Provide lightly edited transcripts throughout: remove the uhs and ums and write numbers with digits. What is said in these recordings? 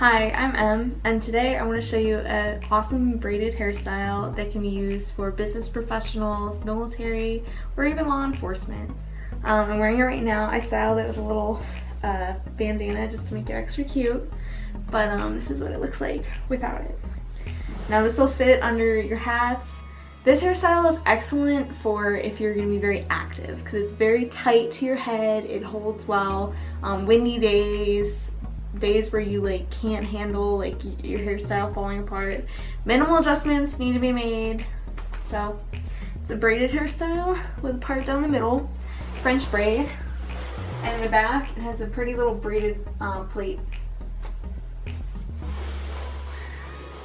Hi, I'm Em, and today I want to show you an awesome braided hairstyle that can be used for business professionals, military, or even law enforcement. I'm wearing it right now. I styled it with a little bandana just to make it extra cute, but this is what it looks like without it. Now this will fit under your hats. This hairstyle is excellent for if you're going to be very active because it's very tight to your head, it holds well, windy days where you can't handle your hairstyle falling apart. Minimal adjustments need to be made. So it's a braided hairstyle with a part down the middle, French braid, and in the back it has a pretty little braided plait.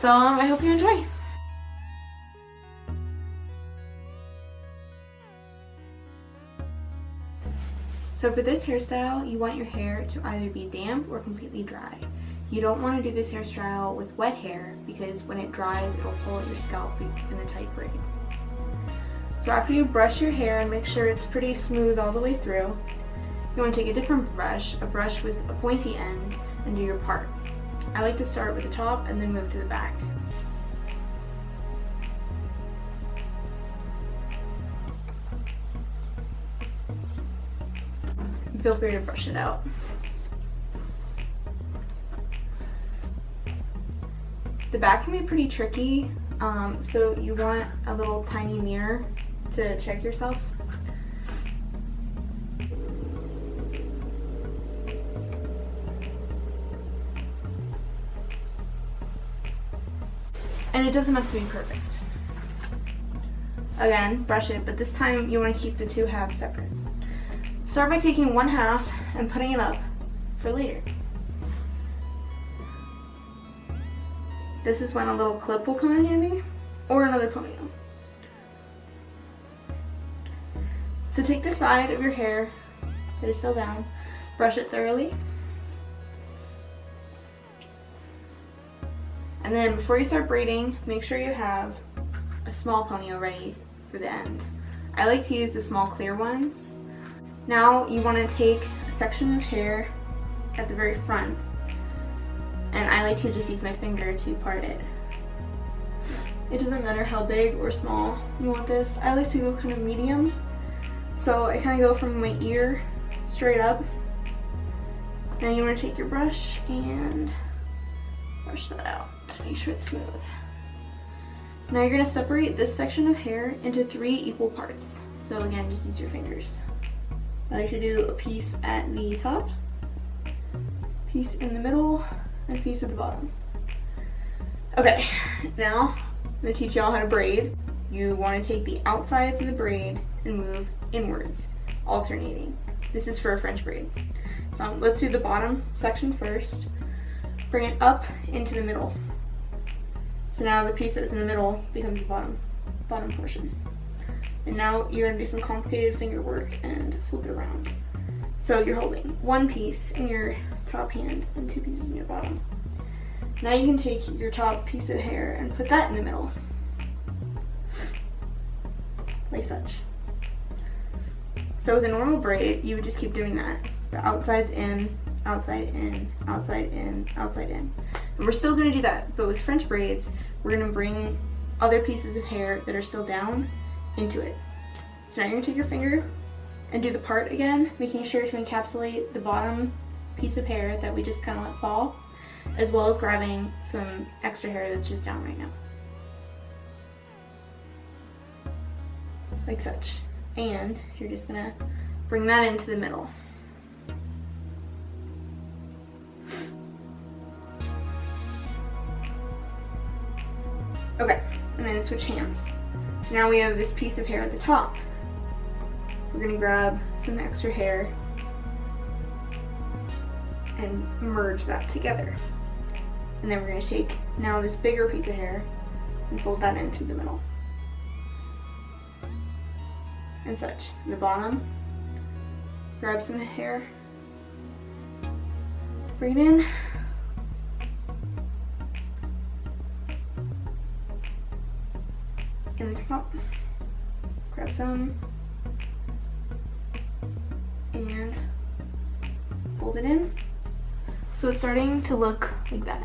So I hope you enjoy. So for this hairstyle, you want your hair to either be damp or completely dry. You don't want to do this hairstyle with wet hair because when it dries, it'll pull at your scalp in a tight braid. So after you brush your hair and make sure it's pretty smooth all the way through, you want to take a different brush, a brush with a pointy end, and do your part. I like to start with the top and then move to the back. Feel free to brush it out. The back can be pretty tricky, so you want a little tiny mirror to check yourself. And it doesn't have to be perfect. Again, brush it, but this time you want to keep the two halves separate. Start by taking one half and putting it up for later. This is when a little clip will come in handy, or another ponytail. So take the side of your hair that is still down, brush it thoroughly, and then before you start braiding, make sure you have a small ponytail ready for the end. I like to use the small clear ones. Now you want to take a section of hair at the very front, and I like to just use my finger to part it. It doesn't matter how big or small you want this. I like to go kind of medium, so I kind of go from my ear straight up. Now you want to take your brush and brush that out to make sure it's smooth. Now you're going to separate this section of hair into 3 equal parts. So again, just use your fingers. I like to do a piece at the top, piece in the middle, and a piece at the bottom. Okay, now I'm going to teach y'all how to braid. You want to take the outsides of the braid and move inwards, alternating. This is for a French braid. So let's do the bottom section first. Bring it up into the middle. So now the piece that's in the middle becomes the bottom portion. And now you're going to do some complicated finger work and flip it around. So you're holding one piece in your top hand and 2 pieces in your bottom. Now you can take your top piece of hair and put that in the middle, like such. So with a normal braid, you would just keep doing that. The outside's in, outside in, outside in, outside in. And we're still going to do that, but with French braids, we're going to bring other pieces of hair that are still down into it. So now you're going to take your finger and do the part again, making sure to encapsulate the bottom piece of hair that we just kind of let fall, as well as grabbing some extra hair that's just down right now. Like such. And you're just going to bring that into the middle. Okay, and then switch hands. So now we have this piece of hair at the top. We're going to grab some extra hair and merge that together. And then we're going to take now this bigger piece of hair and fold that into the middle. And such. The bottom, grab some hair, bring it in, in the top, grab some, and fold it in. So it's starting to look like that.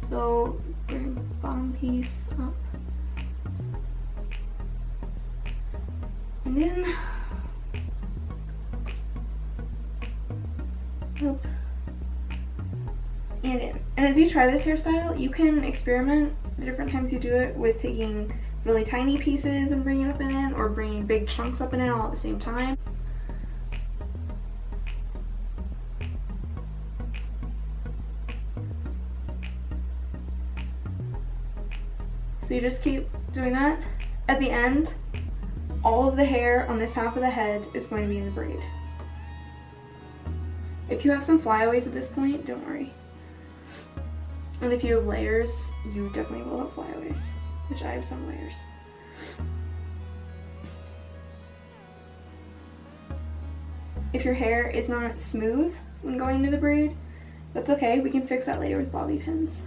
So bring bottom piece up. And then up and in. And as you try this hairstyle, you can experiment the different times you do it with taking really tiny pieces and bringing it up and in, or bringing big chunks up and in all at the same time. So you just keep doing that. At the end, all of the hair on this half of the head is going to be in the braid. If you have some flyaways at this point, don't worry. And if you have layers, you definitely will have flyaways, which I have some layers. If your hair is not smooth when going into the braid, that's okay. We can fix that later with bobby pins.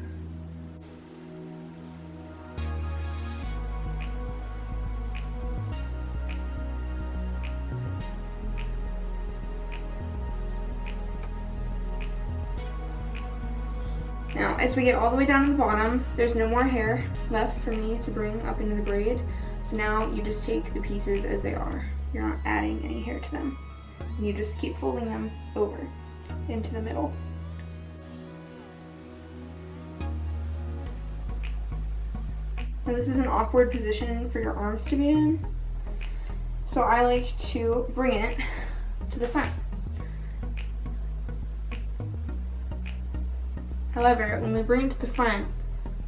Now, as we get all the way down to the bottom, there's no more hair left for me to bring up into the braid. So now you just take the pieces as they are. You're not adding any hair to them. And you just keep folding them over into the middle. Now this is an awkward position for your arms to be in. So I like to bring it to the front. However, when we bring it to the front,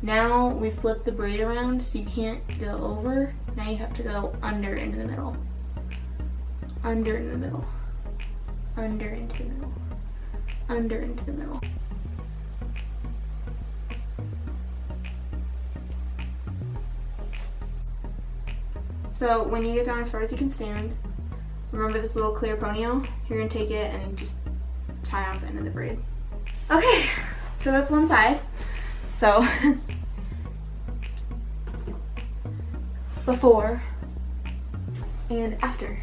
now we flip the braid around so you can't go over. Now you have to go under into the middle. Under into the middle. Under into the middle. Under into the middle. So when you get down as far as you can stand, remember this little clear ponytail? You're gonna take it and just tie off the end of the braid. Okay. So that's one side. So before and after.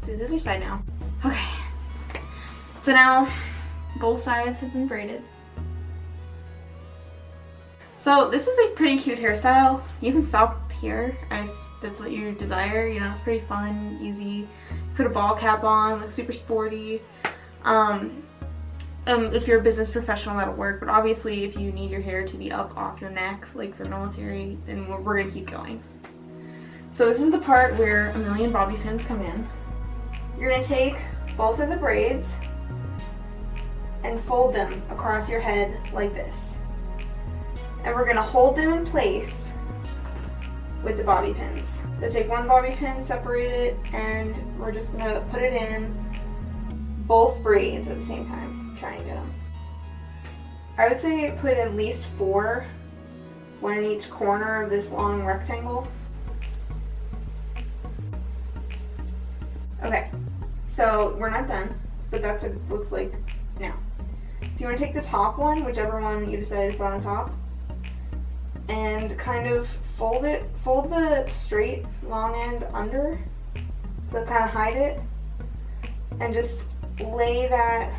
Do the other side now. Okay. So now both sides have been braided. So this is a pretty cute hairstyle. You can stop here if that's what you desire. You know, it's pretty fun, easy. Put a ball cap on, looks super sporty. If you're a business professional, that'll work, but obviously if you need your hair to be up off your neck, like for military, then we're gonna keep going. So this is the part where a million bobby pins come in. You're gonna take both of the braids and fold them across your head like this. And we're gonna hold them in place with the bobby pins. So take one bobby pin, separate it, and we're just gonna put it in both braids at the same time. Try and get them. I would say put at least 4, one in each corner of this long rectangle. Okay, so we're not done, but that's what it looks like now. So you want to take the top one, whichever one you decided to put on top, and kind of fold the straight long end under, so kind of hide it, and just lay that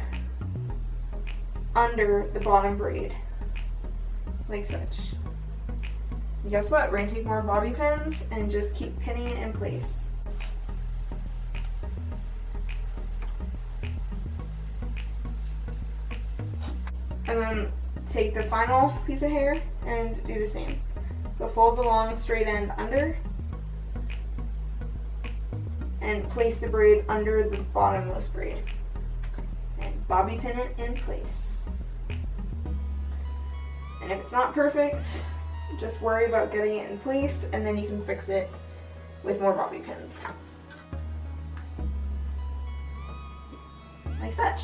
under the bottom braid, like such. And guess what? We're gonna take more bobby pins and just keep pinning it in place. And then take the final piece of hair and do the same. So fold the long straight end under and place the braid under the bottommost braid. And bobby pin it in place. And if it's not perfect, just worry about getting it in place and then you can fix it with more bobby pins. Like such.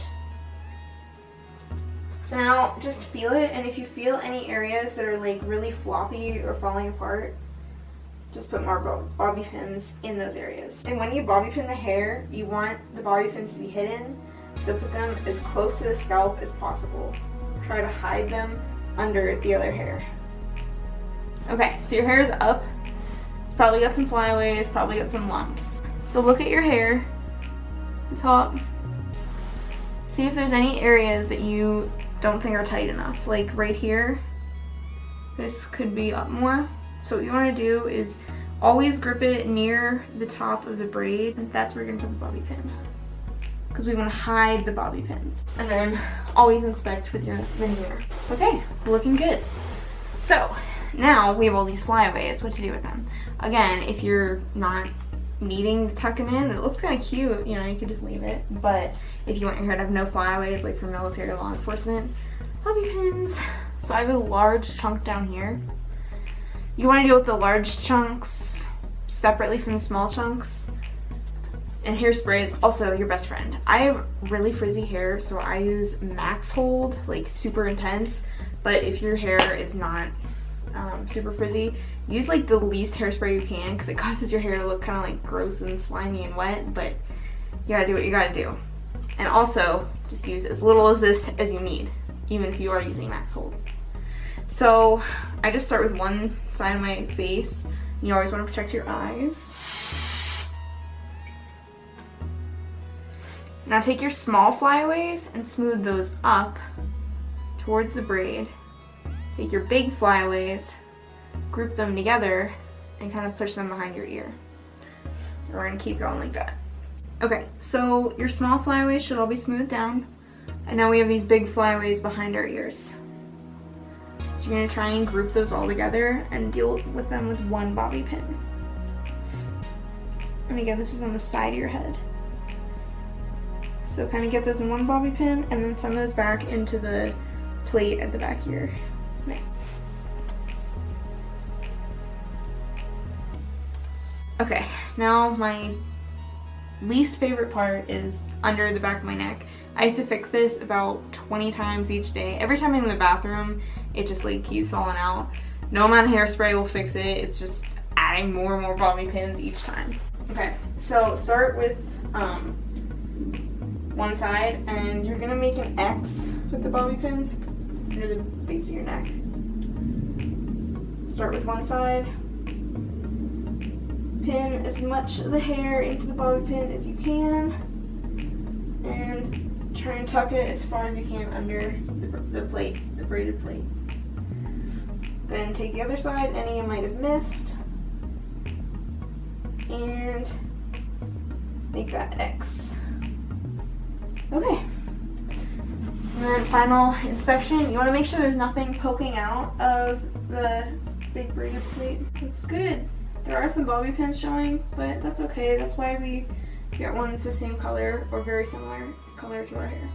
So now just feel it, and if you feel any areas that are like really floppy or falling apart, just put more bobby pins in those areas. And when you bobby pin the hair, you want the bobby pins to be hidden, so put them as close to the scalp as possible. Try to hide them under the other hair. Okay, so your hair is up. It's probably got some flyaways, probably got some lumps. So look at your hair, the top, see if there's any areas that you don't think are tight enough. Like right here, this could be up more. So what you want to do is always grip it near the top of the braid, and that's where you're going to put the bobby pin, because we want to hide the bobby pins. And then always inspect with your mini mirror. Okay, looking good. So now we have all these flyaways. What to do with them? Again, if you're not needing to tuck them in, it looks kind of cute, you know, you could just leave it. But if you want your hair to have no flyaways, like for military or law enforcement, bobby pins. So I have a large chunk down here. You want to deal with the large chunks separately from the small chunks. And hairspray is also your best friend. I have really frizzy hair, so I use max hold, like super intense. But if your hair is not super frizzy, use like the least hairspray you can, because it causes your hair to look kind of like gross and slimy and wet. But you gotta do what you gotta do. And also, just use as little as this as you need, even if you are using max hold. So I just start with one side of my face. You always want to protect your eyes. Now take your small flyaways and smooth those up towards the braid. Take your big flyaways, group them together, and kind of push them behind your ear. We're going to keep going like that. Okay, so your small flyaways should all be smoothed down. And now we have these big flyaways behind our ears. So you're going to try and group those all together and deal with them with one bobby pin. And again, this is on the side of your head. So kind of get those in one bobby pin and then send those back into the plate at the back of your neck. Okay, now my least favorite part is under the back of my neck. I have to fix this about 20 times each day. Every time I'm in the bathroom, it just like keeps falling out. No amount of hairspray will fix it. It's just adding more and more bobby pins each time. Okay, so start with one side, and you're gonna make an X with the bobby pins near the base of your neck. Start with one side. Pin as much of the hair into the bobby pin as you can, and try and tuck it as far as you can under the plate, the braided plate. Then take the other side, any you might have missed, and make that X. Okay. And then final inspection, you want to make sure there's nothing poking out of the big braided plate. Looks good. There are some bobby pins showing, but that's okay. That's why we get one that's the same color or very similar color to our hair.